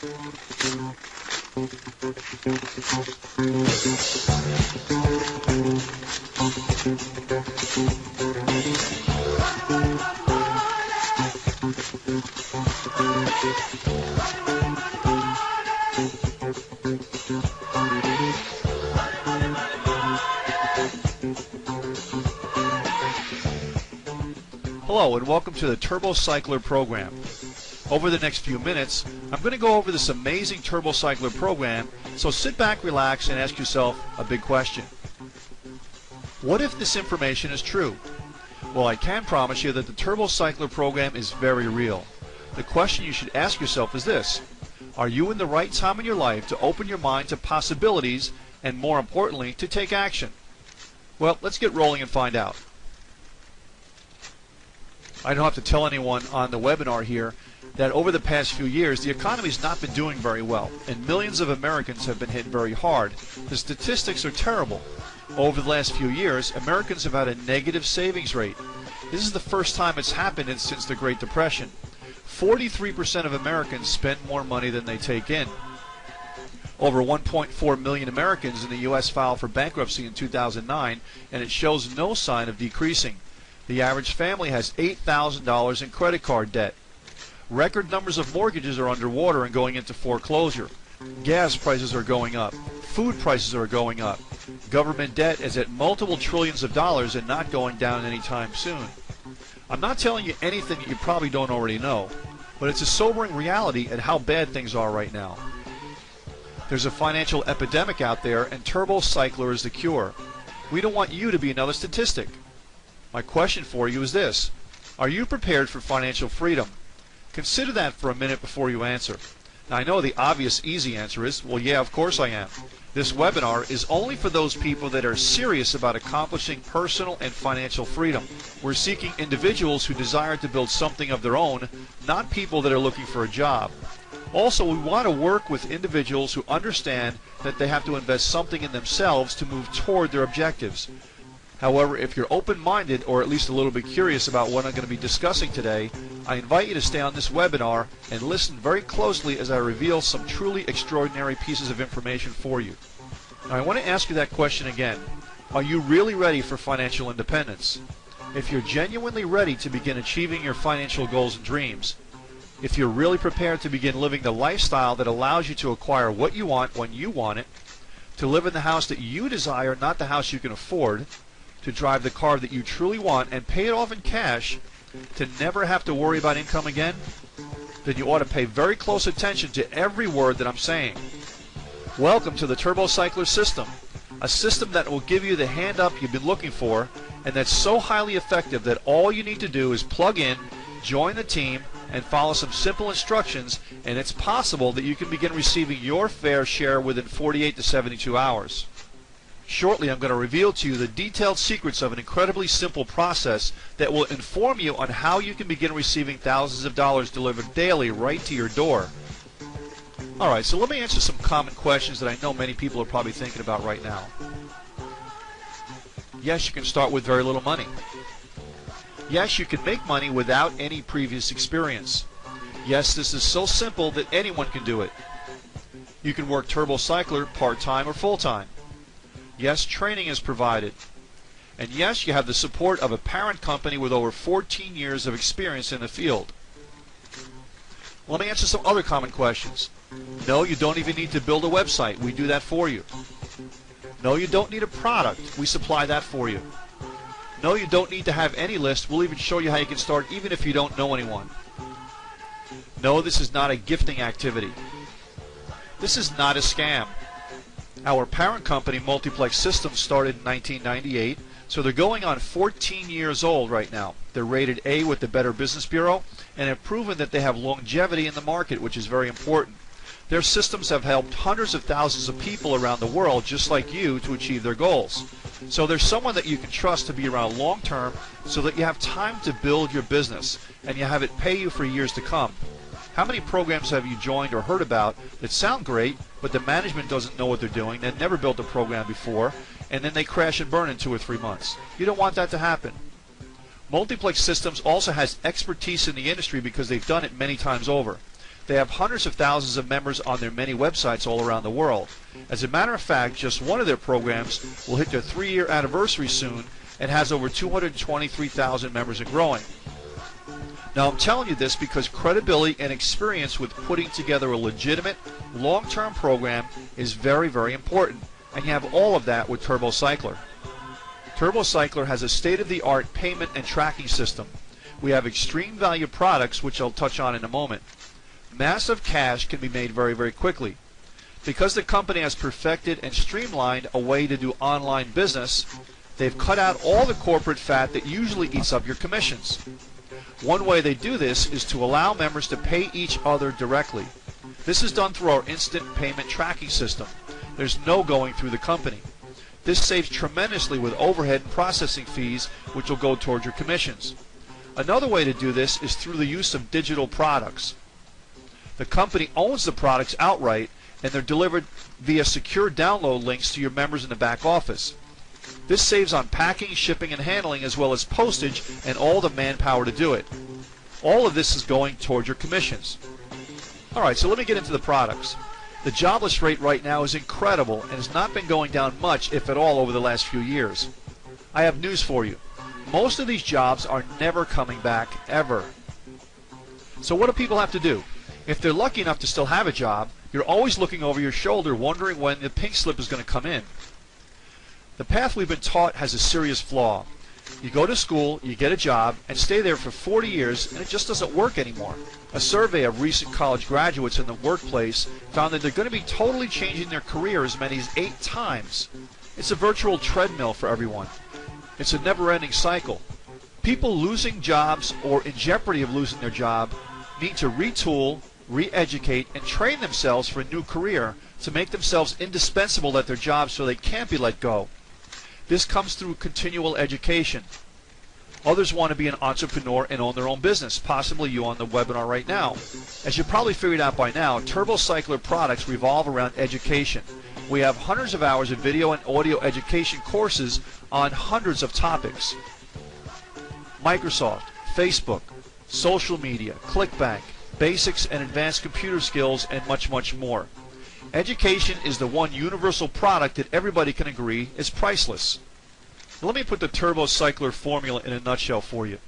Hello and welcome to the TurboCycler program. Over the next few minutes, I'm going to go over this amazing TurboCycler program, so sit back, relax, and ask yourself a big question. What if this information is true? Well, I can promise you that the TurboCycler program is very real. The question you should ask yourself is this: are you in the right time in your life to open your mind to possibilities and, more importantly, to take action? Well, let's get rolling and find out. I don't have to tell anyone on the webinar here that over the past few years the economy's not been doing very well, and millions of Americans have been hit very hard. The statistics are terrible. Over the last few years, Americans have had a negative savings rate. This is the first time it's happened since the Great Depression. 43% of Americans spend more money than they take in. Over 1.4 million Americans in the U.S. filed for bankruptcy in 2009, and it shows no sign of decreasing. The average family has $8,000 in credit card debt. Record numbers of mortgages are underwater and going into foreclosure. Gas prices are going up. Food prices are going up. Government debt is at multiple trillions of dollars and not going down anytime soon. I'm not telling you anything that you probably don't already know, but it's a sobering reality at how bad things are right now. There's a financial epidemic out there, and TurboCycler is the cure. We don't want you to be another statistic. My question for you is this: are you prepared for financial freedom? Consider that for a minute before you answer. Now, I know the obvious easy answer is, well, yeah, of course I am. This webinar is only for those people that are serious about accomplishing personal and financial freedom. We're seeking individuals who desire to build something of their own, not people that are looking for a job. Also, we want to work with individuals who understand that they have to invest something in themselves to move toward their objectives. However, if you're open-minded or at least a little bit curious about what I'm going to be discussing today, I invite you to stay on this webinar and listen very closely as I reveal some truly extraordinary pieces of information for you. Now, I want to ask you that question again. Are you really ready for financial independence? If you're genuinely ready to begin achieving your financial goals and dreams, if you're really prepared to begin living the lifestyle that allows you to acquire what you want when you want it, to live in the house that you desire, not the house you can afford, to drive the car that you truly want and pay it off in cash, to never have to worry about income again, then you ought to pay very close attention to every word that I'm saying. Welcome to the TurboCycler system, a system that will give you the hand up you've been looking for, and that's so highly effective that all you need to do is plug in, join the team, and follow some simple instructions, and it's possible that you can begin receiving your fair share within 48 to 72 hours. Shortly, I'm going to reveal to you the detailed secrets of an incredibly simple process that will inform you on how you can begin receiving thousands of dollars delivered daily right to your door. Alright, so let me answer some common questions that I know many people are probably thinking about right now. Yes, you can start with very little money. Yes, you can make money without any previous experience. Yes, this is so simple that anyone can do it. You can work TurboCycler part-time or full-time. Yes, training is provided. And yes, you have the support of a parent company with over 14 years of experience in the field. Let me answer some other common questions. No, you don't even need to build a website. We do that for you. No, you don't need a product. We supply that for you. No, you don't need to have any list. We'll even show you how you can start even if you don't know anyone. No, this is not a gifting activity. This is not a scam. Our parent company, Multiplex Systems, started in 1998, so they're going on 14 years old right now. They're rated A with the Better Business Bureau and have proven that they have longevity in the market, which is very important. Their systems have helped hundreds of thousands of people around the world, just like you, to achieve their goals. So there's someone that you can trust to be around long term so that you have time to build your business and you have it pay you for years to come. How many programs have you joined or heard about that sound great, but the management doesn't know what they're doing, they've never built a program before, and then they crash and burn in 2 or 3 months? You don't want that to happen. Multiplex Systems also has expertise in the industry because they've done it many times over. They have hundreds of thousands of members on their many websites all around the world. As a matter of fact, just one of their programs will hit their 3-year anniversary soon and has over 223,000 members and growing. Now I'm telling you this because credibility and experience with putting together a legitimate, long-term program is very, very important, and you have all of that with TurboCycler. TurboCycler has a state-of-the-art payment and tracking system. We have extreme value products, which I'll touch on in a moment. Massive cash can be made very, very quickly. Because the company has perfected and streamlined a way to do online business, they've cut out all the corporate fat that usually eats up your commissions. One way they do this is to allow members to pay each other directly. This is done through our instant payment tracking system. There's no going through the company. This saves tremendously with overhead and processing fees, which will go towards your commissions. Another way to do this is through the use of digital products. The company owns the products outright, and they're delivered via secure download links to your members in the back office. This saves on packing, shipping, and handling, as well as postage and all the manpower to do it. All of this is going towards your commissions. Alright, so let me get into the products. The jobless rate right now is incredible and has not been going down much, if at all, over the last few years. I have news for you. Most of these jobs are never coming back, ever. So what do people have to do? If they're lucky enough to still have a job, you're always looking over your shoulder wondering when the pink slip is going to come in. The path we've been taught has a serious flaw. You go to school, you get a job, and stay there for 40 years, and it just doesn't work anymore. A survey of recent college graduates in the workplace found that they're going to be totally changing their career as many as 8 times. It's a virtual treadmill for everyone. It's a never-ending cycle. People losing jobs or in jeopardy of losing their job need to retool, re-educate, and train themselves for a new career to make themselves indispensable at their jobs so they can't be let go. This comes through continual education. Others want to be an entrepreneur and own their own business, possibly you on the webinar right now. As you probably figured out by now, TurboCycler products revolve around education. We have hundreds of hours of video and audio education courses on hundreds of topics. Microsoft, Facebook, social media, ClickBank, basics and advanced computer skills, and much, much more. Education is the one universal product that everybody can agree is priceless. Now let me put the TurboCycler formula in a nutshell for you.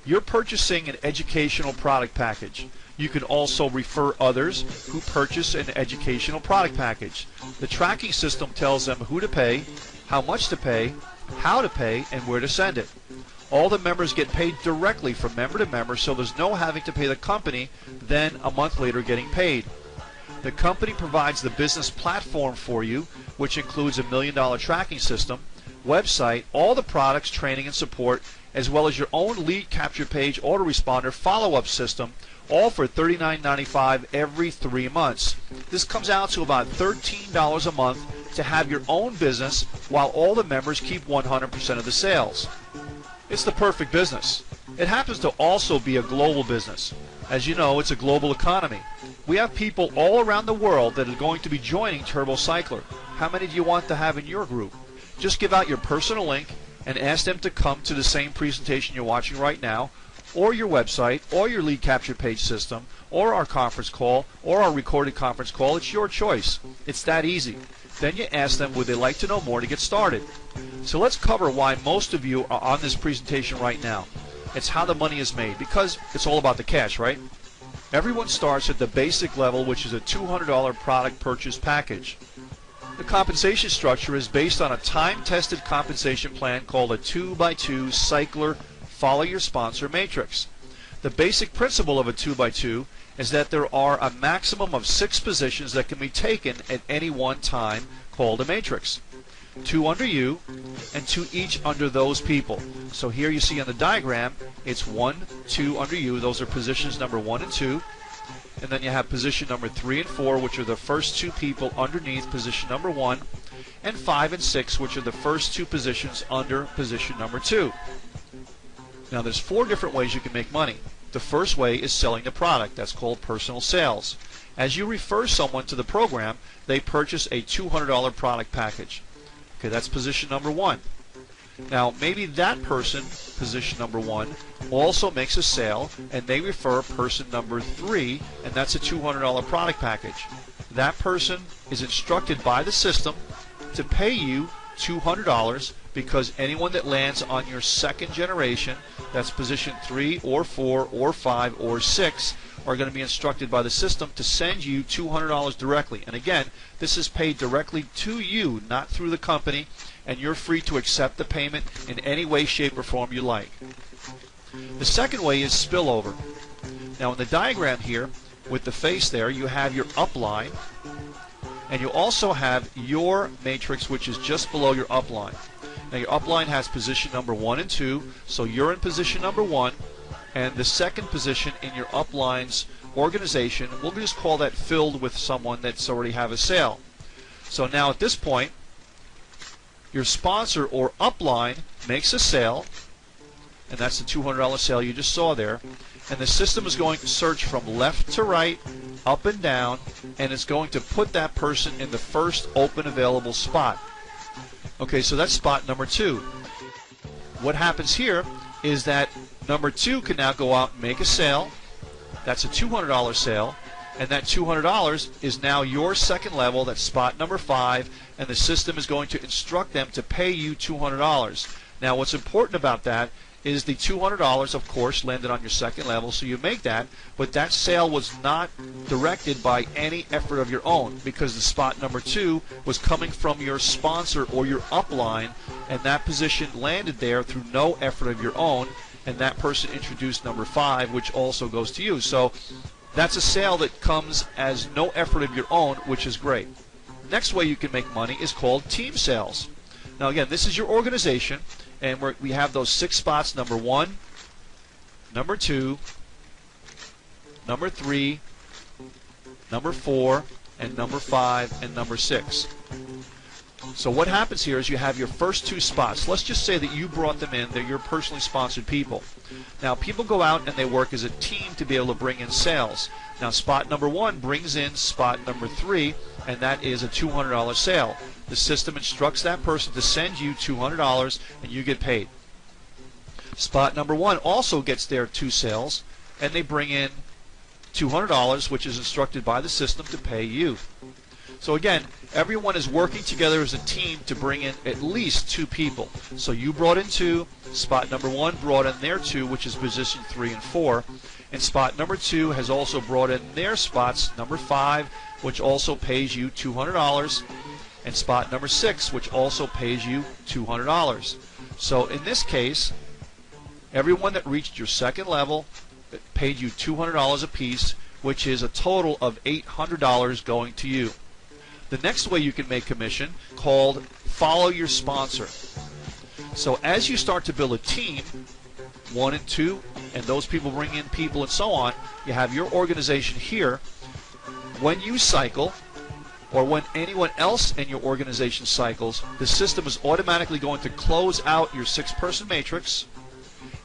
You're purchasing an educational product package. You can also refer others who purchase an educational product package. The tracking system tells them who to pay, how much to pay, how to pay, and where to send it. All the members get paid directly from member to member, so there's no having to pay the company, then a month later getting paid. The company provides the business platform for you, which includes a $1 million tracking system, website, all the products, training, and support, as well as your own lead capture page, autoresponder, follow-up system, all for $39.95 every 3 months. This comes out to about $13 a month to have your own business while all the members keep 100% of the sales. It's the perfect business. It happens to also be a global business. As you know, it's a global economy. We have people all around the world that are going to be joining TurboCycler. How many do you want to have in your group? Just give out your personal link and ask them to come to the same presentation you're watching right now, or your website, or your lead capture page system, or our conference call, or our recorded conference call. It's your choice. It's that easy. Then you ask them, would they like to know more to get started? So let's cover why most of you are on this presentation right now. It's how the money is made, because it's all about the cash, right? Everyone starts at the basic level, which is a $200 product purchase package. The compensation structure is based on a time-tested compensation plan called a 2x2 Cycler Follow Your Sponsor Matrix. The basic principle of a 2x2 is that there are a maximum of 6 positions that can be taken at any one time, called a matrix. 2 under you and 2 each under those people. So here you see on the diagram, it's 1, 2 under you. Those are positions number 1 and 2. And then you have position number 3 and 4, which are the first 2 people underneath position number 1, and 5 and 6, which are the first 2 positions under position number 2. Now there's 4 different ways you can make money. The first way is selling the product. That's called personal sales. As you refer someone to the program, they purchase a $200 product package. Okay, that's position number 1. Now, maybe that person, position number 1, also makes a sale, and they refer person number 3, and that's a $200 product package. That person is instructed by the system to pay you $200 because anyone that lands on your second generation, that's position 3 or 4 or 5 or 6, are going to be instructed by the system to send you $200 directly. And again, this is paid directly to you, not through the company, and you're free to accept the payment in any way, shape, or form you like. The second way is spillover. Now in the diagram here, with the face there, you have your upline, and you also have your matrix, which is just below your upline. Now your upline has position number 1 and 2, so you're in position number 1, and the second position in your upline's organization, we'll just call that filled with someone that's already have a sale. So now at this point, your sponsor or upline makes a sale, and that's the $200 sale you just saw there, and the system is going to search from left to right, up and down, and it's going to put that person in the first open available spot. Okay, so that's spot number 2. What happens here is that number 2 can now go out and make a sale. That's a $200 sale, and that $200 is now your second level. That's spot number 5, and the system is going to instruct them to pay you $200. Now what's important about that is the $200, of course, landed on your second level, so you make that, but that sale was not directed by any effort of your own, because the spot number 2 was coming from your sponsor or your upline, and that position landed there through no effort of your own, and that person introduced number 5, which also goes to you. So that's a sale that comes as no effort of your own, which is great. Next way you can make money is called team sales. Now again, this is your organization, and we have those 6 spots: number 1, number 2, number 3, number 4, and number 5, and number 6. So what happens here is you have your first 2 spots. Let's just say that you brought them in, they're your personally sponsored people. Now people go out and they work as a team to be able to bring in sales. Now spot number 1 brings in spot number 3, and that is a $200 sale. The system instructs that person to send you $200, and you get paid. Spot number 1 also gets their 2 sales, and they bring in $200, which is instructed by the system to pay you. So again, everyone is working together as a team to bring in at least 2 people. So you brought in 2, spot number 1 brought in their 2, which is position 3 and 4, and spot number 2 has also brought in their spots, number 5, which also pays you $200, and spot number 6, which also pays you $200. So in this case, everyone that reached your second level paid you $200 a piece, which is a total of $800 going to you. The next way you can make commission, called follow your sponsor. So as you start to build a team, 1 and 2, and those people bring in people and so on, you have your organization here. When you cycle, or when anyone else in your organization cycles, the system is automatically going to close out your 6-person matrix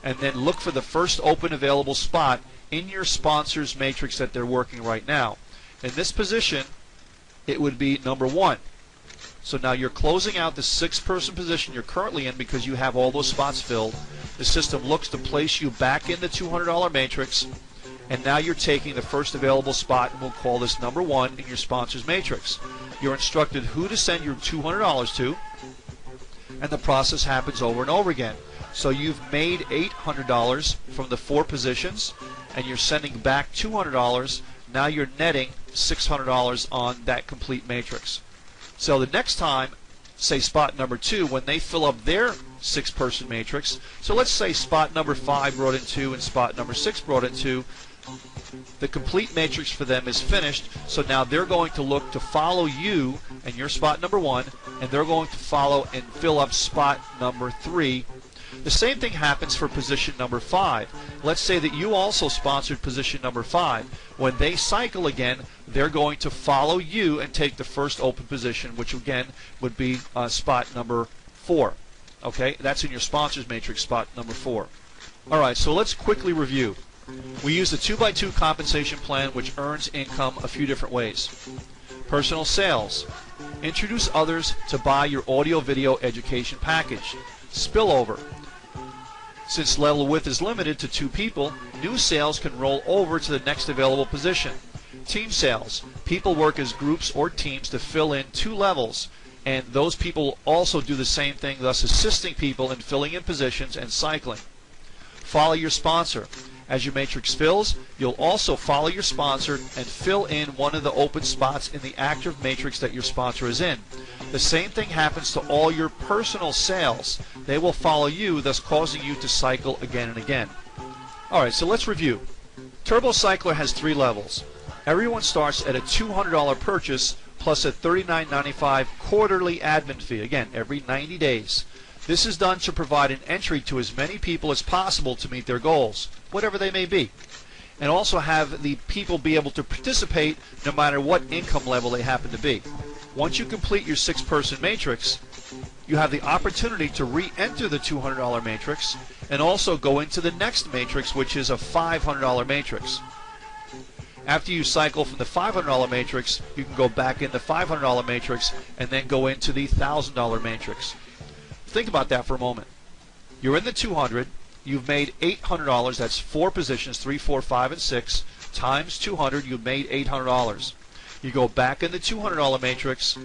and then look for the first open available spot in your sponsor's matrix that they're working right now. In this position, it would be number 1. So now you're closing out the 6-person position you're currently in because you have all those spots filled. The system looks to place you back in the $200 matrix, and now you're taking the first available spot, and we'll call this number 1 in your sponsor's matrix. You're instructed who to send your $200 to, and the process happens over and over again. So you've made $800 from the 4 positions, and you're sending back $200. Now you're netting $600 on that complete matrix. So the next time, say spot number 2, when they fill up their 6-person matrix, so let's say spot number 5 brought in 2 and spot number 6 brought in 2, the complete matrix for them is finished, so now they're going to look to follow you and your spot number 1, and they're going to follow and fill up spot number 3. The same thing happens for position number 5. Let's say that you also sponsored position number 5. When they cycle again, they're going to follow you and take the first open position, which again would be spot number 4. Okay, that's in your sponsors matrix, spot number 4. Alright, so let's quickly review. We use the 2x2 compensation plan, which earns income a few different ways. Personal sales. Introduce others to buy your audio-video education package. Spillover. Since level width is limited to 2 people, new sales can roll over to the next available position. Team sales. People work as groups or teams to fill in 2 levels, and those people also do the same thing, thus assisting people in filling in positions and cycling. Follow your sponsor. As your matrix fills, you'll also follow your sponsor and fill in one of the open spots in the active matrix that your sponsor is in. The same thing happens to all your personal sales. They will follow you, thus causing you to cycle again and again. Alright, so let's review. TurboCycler has 3 levels. Everyone starts at a $200 purchase plus a $39.95 quarterly admin fee, again, every 90 days. This is done to provide an entry to as many people as possible to meet their goals, whatever they may be, and also have the people be able to participate no matter what income level they happen to be. Once you complete your 6-person matrix, you have the opportunity to re-enter the $200 matrix and also go into the next matrix, which is a $500 matrix. After you cycle from the $500 matrix, you can go back in the $500 matrix and then go into the $1,000 matrix. Think about that for a moment. You're in the 200, you've made $800, that's 4 positions, 3, 4, 5, and 6, times 200, you've made $800. You go back in the $200 matrix,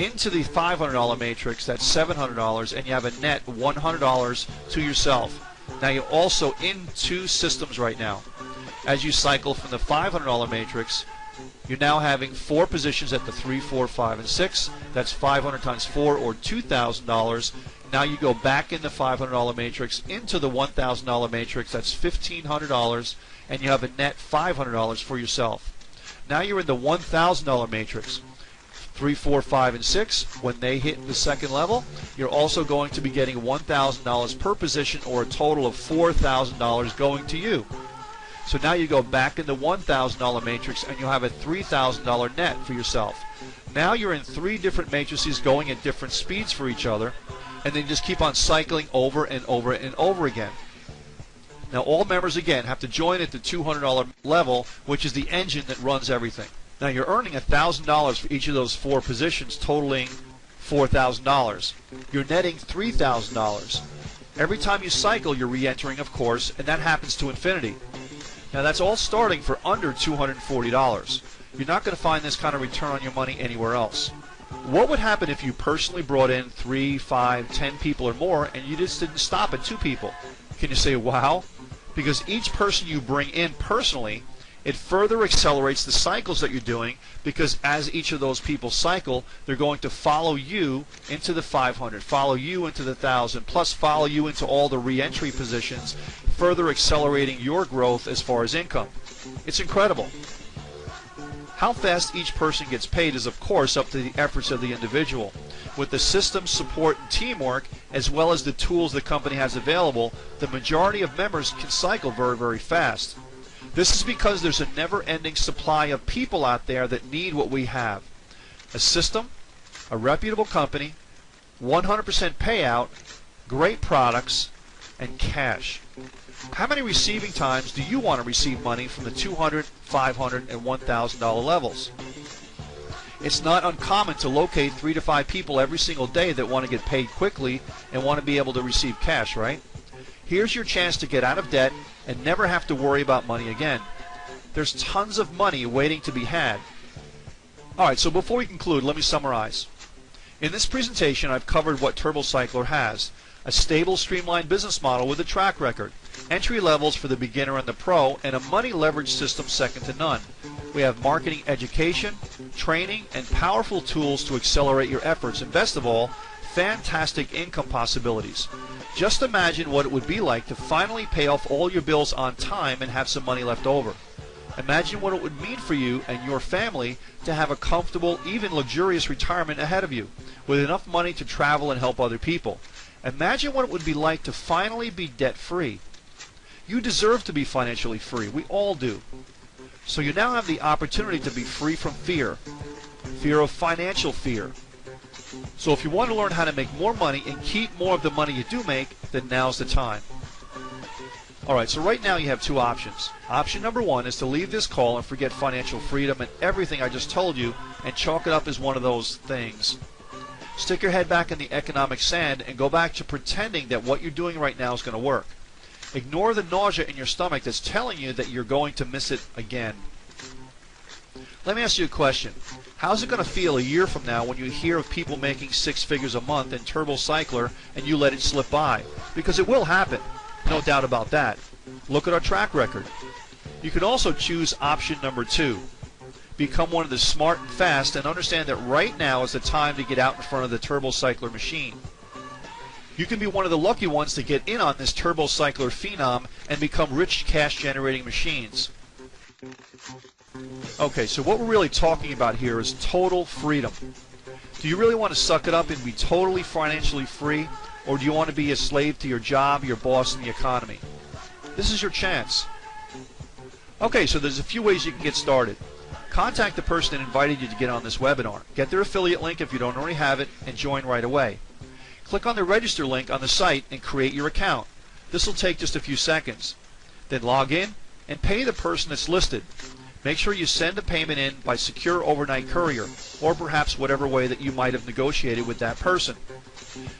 into the $500 matrix, that's $700, and you have a net $100 to yourself. Now you're also in 2 systems right now. As you cycle from the $500 matrix, you're now having 4 positions at the 3, 4, 5, and 6. That's 500 times 4, or $2,000. Now you go back in the $500 matrix into the $1,000 matrix. That's $1,500, and you have a net $500 for yourself. Now you're in the $1,000 matrix. 3, 4, 5, and 6. When they hit the second level, you're also going to be getting $1,000 per position, or a total of $4,000 going to you. So now you go back in the $1,000 matrix and you'll have a $3,000 net for yourself. Now you're in 3 different matrices going at different speeds for each other, and then just keep on cycling over and over and over again. Now all members again have to join at the $200 level, which is the engine that runs everything. Now you're earning $1,000 for each of those 4 positions, totaling $4,000. You're netting $3,000. Every time you cycle, you're re-entering, of course, and that happens to infinity. Now that's all starting for under $240. You're not going to find this kind of return on your money anywhere else. What would happen if you personally brought in 3, 5, 10 people or more and you just didn't stop at 2 people? Can you say, wow? Because each person you bring in personally, it further accelerates the cycles that you're doing, because as each of those people cycle, they're going to follow you into the 500, follow you into the 1,000, plus follow you into all the re-entry positions, further accelerating your growth as far as income. It's incredible. How fast each person gets paid is, of course, up to the efforts of the individual. With the system, support, and teamwork, as well as the tools the company has available, the majority of members can cycle very, very fast. This is because there's a never-ending supply of people out there that need what we have. A system, a reputable company, 100% payout, great products, and cash. How many receiving times do you want to receive money from the $200, $500, and $1,000 levels? It's not uncommon to locate 3 to 5 people every single day that want to get paid quickly and want to be able to receive cash, right? Here's your chance to get out of debt and never have to worry about money again. There's tons of money waiting to be had. Alright, so before we conclude, let me summarize. In this presentation, I've covered what TurboCycler has: a stable, streamlined business model with a track record, entry levels for the beginner and the pro, and a money leverage system second to none. We have marketing education, training, and powerful tools to accelerate your efforts, and best of all, fantastic income possibilities. Just imagine what it would be like to finally pay off all your bills on time and have some money left over. Imagine what it would mean for you and your family to have a comfortable, even luxurious retirement ahead of you, with enough money to travel and help other people. Imagine what it would be like to finally be debt-free. You deserve to be financially free. We all do. So you now have the opportunity to be free from fear. Fear of financial fear. So if you want to learn how to make more money and keep more of the money you do make, then now's the time. Alright, so right now you have 2 options. Option number 1 is to leave this call and forget financial freedom and everything I just told you and chalk it up as one of those things. Stick your head back in the economic sand and go back to pretending that what you're doing right now is going to work. Ignore the nausea in your stomach that's telling you that you're going to miss it again. Let me ask you a question. How's it going to feel a year from now when you hear of people making 6 figures a month in TurboCycler and you let it slip by? Because it will happen. No doubt about that. Look at our track record. You can also choose option number 2. Become one of the smart and fast and understand that right now is the time to get out in front of the TurboCycler machine. You can be one of the lucky ones to get in on this TurboCycler phenom and become rich cash generating machines. Okay, so what we're really talking about here is total freedom. Do you really want to suck it up and be totally financially free, or do you want to be a slave to your job, your boss, and the economy? This is your chance. Okay, so there's a few ways you can get started. Contact the person that invited you to get on this webinar. Get their affiliate link if you don't already have it, and join right away. Click on the register link on the site and create your account. This will take just a few seconds. Then log in and pay the person that's listed. Make sure you send the payment in by secure overnight courier, or perhaps whatever way that you might have negotiated with that person.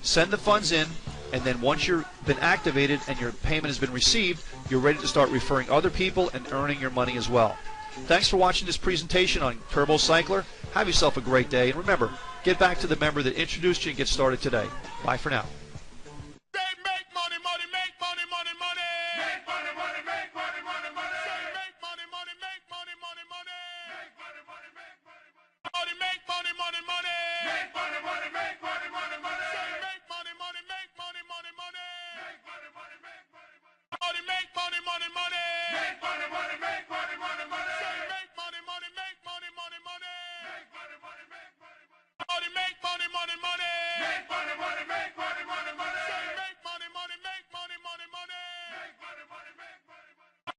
Send the funds in, and then once you've been activated and your payment has been received, you're ready to start referring other people and earning your money as well. Thanks for watching this presentation on TurboCycler. Have yourself a great day, and remember, get back to the member that introduced you and get started today. Bye for now.